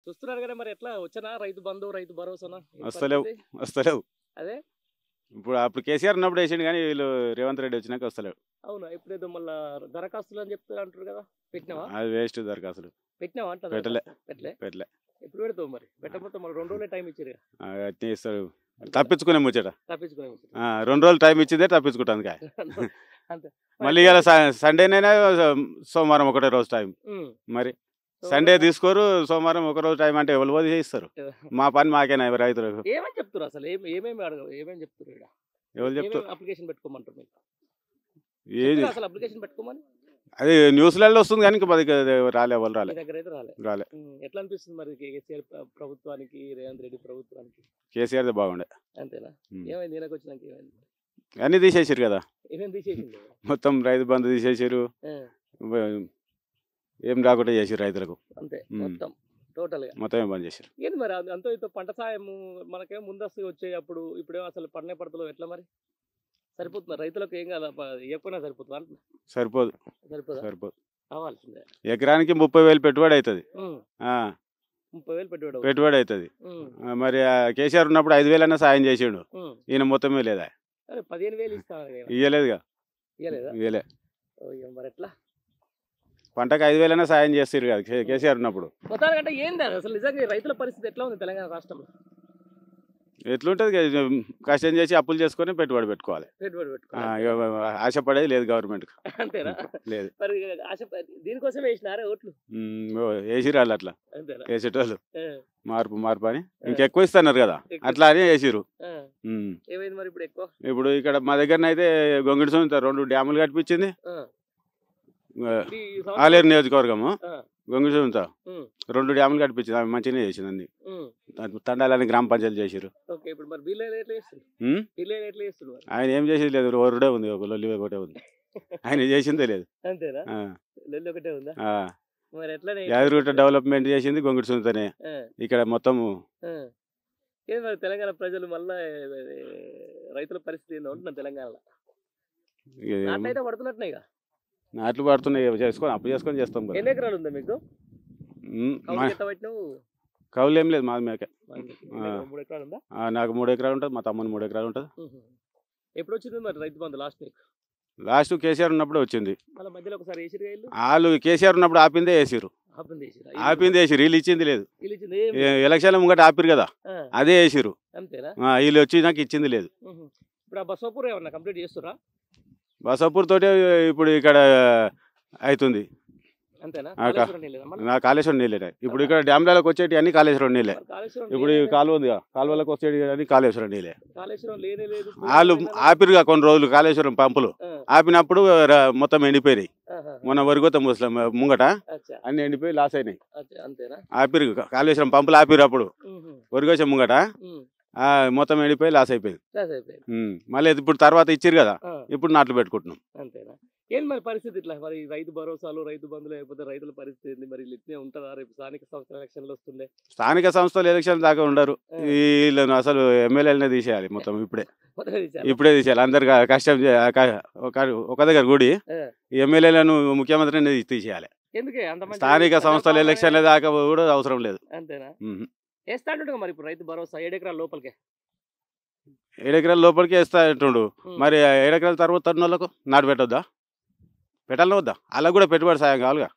చూస్తున్నారు కదా మరి ఎట్లా వచ్చనా రైతు బంధు రైతు భరోసానా వస్తలేవు అదే అప్పుడు కేసీఆర్ ఉన్నప్పుడు వేసిండు కానీ వీళ్ళు రేవంత్ రెడ్డి వచ్చినాక వస్తలేవు. అవునా ఇప్పుడేదో మళ్ళా దరఖాస్తులు అని చెప్తారు అంటారు కదా, పెట్టినావా? అది వేస్ట్ దరఖాస్తులు పెట్టినావా అంట? పెట్టలే. ఎప్పుడు పెడతావు మరి? పెట్టకపోతే మళ్ళీ 2 రోజులే టైం ఇచ్చారు. అట్నే ఇస్తారు, తప్పించుకునే ముచ్చట. 2 రోజులు టైం ఇచ్చిందే తప్పించుకుంటాను కాయ. మళ్ళీ ఇలా సండేనైనా సోమవారం ఒకటే రోజు టైం. మరి సండే తీసుకోరు, సోమవారం ఒక రోజు టైం అంటే ఎవరు పోతే చేయిస్తారు. మా పని మాకేనా రైతులకు. ఏమని చెప్తారు అసలు? ఏమేమి అడగవు, ఏమేమి చెప్తారు? ఎవరు చెప్తారు? అప్లికేషన్ పెట్టుకోమంటారు మీకు? ఏది అసలు అప్లికేషన్ పెట్టుకోమని అది న్యూస్లలో వస్తుంది కానీ రాలే, ఎవరు రాలే. ఎట్లా అనిపిస్తుంది మరి కేసీఆర్ ప్రభుత్వానికి, రేవంత్ రెడ్డి ప్రభుత్వానికి? కేసీఆర్ బాగుండే. అంతేనా? ఏమైంది ఈయనకు వచ్చినాక? ఏమైంది? అన్ని తీసేసారు కదా, ఏమేమి తీసేసింది? మొత్తం రైతు బంధు తీసేసారు, ఏం రాకుండా చేసారు రైతులకు. అంతే మొత్తం టోటల్ గా మొత్తం బంద్ చేశారు. ఏంది మరి అంతో ఇంత పంట సాయం మనకేమో ముందస్తు వచ్చే అప్పుడు ఇప్పుడేమో అసలు పడనే పడతలో ఎట్లా మరి? సరిపోతుంది రైతులకు? ఏం కాదా ఎక్కువనే సరిపోతుంది అంటున్నా? సరిపోదు కావాల్సిందే. ఎకరానికి 30,000 పెట్టుబడి అవుతుంది. 30,000 పెట్టుబడి అవుతుంది. మరి కేసీఆర్ ఉన్నప్పుడు 5,000 అన్నా సాయం చేసిండు, ఈయన మొత్తమే లేదా? 15,000 ఇస్తా ఇయ్యలేదుగా. ఇయ్యలే. మరి ఎట్లా? పంటకు 5,000 అన్నా సాయం చేస్తారు కదా కేసీఆర్ ఉన్నప్పుడు. మొత్తానికంటే ఏంది అసలు నిజంగా రైతుల పరిస్థితి ఎట్లా ఉంది తెలంగాణ రాష్ట్రంలో? ఎట్లుంటది, కష్టం చేసి అప్పులు చేసుకొని పెట్టుబడి పెట్టుకోవాలి. ఆశపడేది లేదు గవర్నమెంట్. అంతేనా? లేదు. మరి దీనికోసం వేసినారా ఓట్లు? వేసిరు వాళ్ళు, అట్లా వేసేటోళ్ళు మార్పు అని ఇంకెక్కువ ఇస్తున్నారు కదా, అట్లా అని వేసిరు. ఏమైంది మరి ఇప్పుడు ఎక్కువ? ఇప్పుడు ఇక్కడ మా దగ్గర అయితే గొంగిడి సొంత 2 డ్యాములు కట్టించింది ఆలేరు నియోజకవర్గము. గొంగిడి సొంత 2 డ్యాములు కట్టించింది, ఆమె మంచిగానే చేసింది. అన్ని తండాలని గ్రామ పంచాయతీ చేసిరు. ఆయన ఏం చేసేది లేదు, ఒరుడే ఉంది, ఒక లొల్లి ఒకటే ఉంది, ఆయన చేసిందే లేదు. యాదగిరిగుట్ట డెవలప్మెంట్ చేసింది గొంగిడి సొంతనే. ఇక్కడ మొత్తము తెలంగాణ ప్రజలు మళ్ళా రైతుల పరిస్థితి ఏందో ఉంటున్నా తెలంగాణలో. పడుతున్నట్టున్నాయి, నాట్లు పడుతున్నాయి, చేసుకొని అప్పు చేసుకొని చేస్తాం. ఎన్ని ఎకరాలు ఉందా మీకు? కౌలు ఏం లేదు, మాది మేకే. 3 ఎకరాలు ఉందా? నాకు 3 ఎకరాలు ఉంటుంది, మా తమ్ముని 3 ఎకరాలు ఉంటుంది. ఎప్పుడు వచ్చింది మరి Rythu Bandhu last week? Last KCR ఉన్నప్పుడు వచ్చింది. మధ్యలో ఒకసారి వాళ్ళు కేసీఆర్ ఉన్నప్పుడు ఆపిందే వేసిరు, వీళ్ళు ఇచ్చింది లేదు. ఎలక్షన్ ముంగట ఆపిరు కదా, అదే వేసిరు. వీళ్ళు వచ్చి నాకు ఇచ్చింది లేదు. ఇప్పుడు బసవపూర్ ఏమన్నా కంప్లీట్ చేస్తురా? బసవపూర్ తోటే ఇప్పుడు ఇక్కడ అవుతుంది. కాళేశ్వరం నీళ్ళే. ఇప్పుడు ఇక్కడ డ్యామ్లకు వచ్చేటి అన్ని కాళేశ్వరం నీళ్ళే. ఇప్పుడు కాలువ ఉంది, కాలువలకు వచ్చేటి అన్ని కాళేశ్వరం నీళ్ళే. వాళ్ళు ఆపిరుగా కొన్ని రోజులు కాళేశ్వరం పంపులు ఆపినప్పుడు మొత్తం ఎండిపోయినాయి. మొన్న వరిగొత్త ముసలం ముంగట అన్ని ఎండిపోయి లాస్ అయినాయి. ఆపిరు కాళేశ్వరం పంపులు ఆపిరు, అప్పుడు వరిగొచ్చ ముంగట మొత్తం ఎండిపోయి లాస్ అయిపోయింది. మళ్ళీ ఇప్పుడు తర్వాత ఇచ్చిరు కదా, ఇప్పుడు నాట్లు పెట్టుకుంటున్నాం. అంతేనా? ఏం మరి పరిస్థితి ఇట్లా? మరి రైతు భరోసాలు, రైతు బంధులు లేకపోతే రైతుల పరిస్థితి ఏంది మరి? ఇట్లే ఉంటుందా? రేపు స్థానిక సంస్థల ఎలక్షన్లు వస్తుండే. స్థానిక సంస్థలు ఎలక్షన్ దాకా ఉండరు, వీళ్ళను అసలు ఎమ్మెల్యేలనే తీసేయాలి మొత్తం. ఇప్పుడే తీసేయాలి. అందరు కష్టం ఒక దగ్గర కూడి ఎమ్మెల్యేలను ముఖ్యమంత్రిని తీసేయాలి. స్థానిక సంస్థల ఎలక్షన్ల దాకా కూడా అవసరం లేదు. అంతేనా? వేస్తాడు మరి ఇప్పుడు రైతు భరోసా 7 ఎకరాల లోపలికే? 7 ఎకరాల లోపలికి వేస్తా అంటుండు. మరి 7 ఎకరాల తర్వాత తరుణ వాళ్ళకు నాటు పెట్టొద్దా? పెట్టాలని వద్దా? అలా కూడా పెట్టుబడి సాయం కావాలిగా.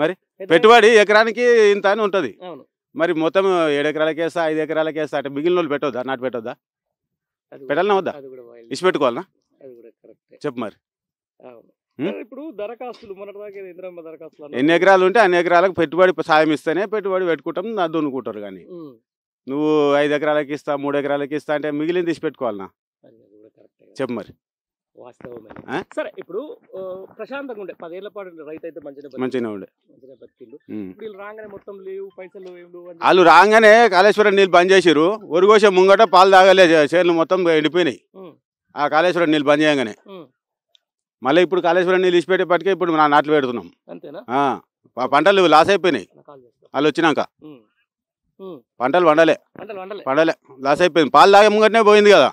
మరి పెట్టుబడి ఎకరానికి ఇంత అని ఉంటుంది. మరి మొత్తం 7 ఎకరాలకి వేస్తా, 5 ఎకరాలకి వేస్తా అంటే మిగిలిన వాళ్ళు పెట్టొద్దా? నాటు పెట్టొద్దా? పెట్టాలన్నా వద్దా? ఇసి పెట్టుకోవాలన్నా? చెప్పు మరి. ఇప్పుడు దరఖాస్తులు ఎన్ని ఎకరాలు ఉంటే అన్ని ఎకరాలకు పెట్టుబడి సాయం ఇస్తేనే పెట్టుబడి పెట్టుకుంటాం, దున్నుకుంటారు. కానీ నువ్వు 5 ఎకరాలకి ఇస్తా, 3 ఎకరాలకి ఇస్తా అంటే మిగిలిన తీసి పెట్టుకోవాలన్నా? చెప్పు మరి. సరే, ఇప్పుడు ప్రశాంతంగా ఉండే 10 ఏళ్ల పాటు రైతు అయితే మంచిగా ఉండే. రాగానే మొత్తం లేవు పైసలు, వాళ్ళు రాగానే కాళేశ్వరం నీళ్ళు బంద్ చేసిరు. ఒరిగోసే ముంగట పాలు తాగలే, చేనులు మొత్తం ఎండిపోయినాయి. ఆ కాళేశ్వరం నీళ్ళు బంద్ చేయగానే మళ్ళీ ఇప్పుడు కాళేశ్వరం నీళ్ళు ఇచ్చిపెట్టేపటికే ఇప్పుడు నా నాట్లు పెడుతున్నాం. పంటలు లాస్ అయిపోయినాయి. వాళ్ళు వచ్చినాక పంటలు పండలే లాస్ అయిపోయింది. పాలు తాగే ముంగటనే పోయింది కదా.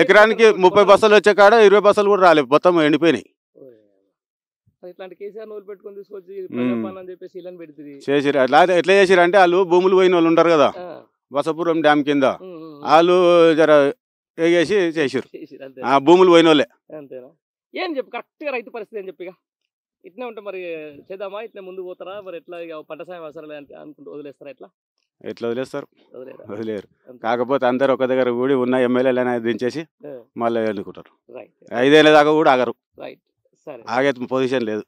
ఎకరానికి 30 బస్తాలు వచ్చే కాడ 20 బస్తాలు కూడా రాలేదు, మొత్తం ఎండిపోయినాయి. మరి ఇట్లాంటి కేసీఆర్ నోరు పెట్టుకొని తీసుకొచ్చి ప్రజాపాలన అని చెప్పేసి ఇలా పెడుతుంది. చేసిరు అట్లా ఎట్లా చేసిరు అంటే వాళ్ళు భూములు పోయిన వాళ్ళు ఉంటారు కదా బసపురం డ్యామ్ కింద వాళ్ళు జర ఎగేసి చేసిరు అంతే ఆ భూములు పోయిన వాళ్ళే. అంతేనా? ఏం చెప్పు కరెక్ట్గా రైతు పరిస్థితి అని చెప్పిగా ఇట్నే ఉంటే మరి చేద్దామా ఇట్లా ముందు పోతారా మరి ఎట్లా ఇక పంట సాయం అవసరం అనుకుంటూ వదిలేస్తారా ఎట్లా ఎట్లా వదిలేస్తారు? వదిలేరా? వదిలేరు. అంతే. కాకపోతే అందరు ఒక దగ్గర కూడి ఉన్న ఎమ్మెల్యేలు అనేది దించేసి ఆ, మళ్ళీ ఎన్నుకుంటారు. రైట్ 5 ఏళ్ళ దాకా కూడా ఆగరు. రైట్ సరే ఆగే పొజిషన్ లేదు.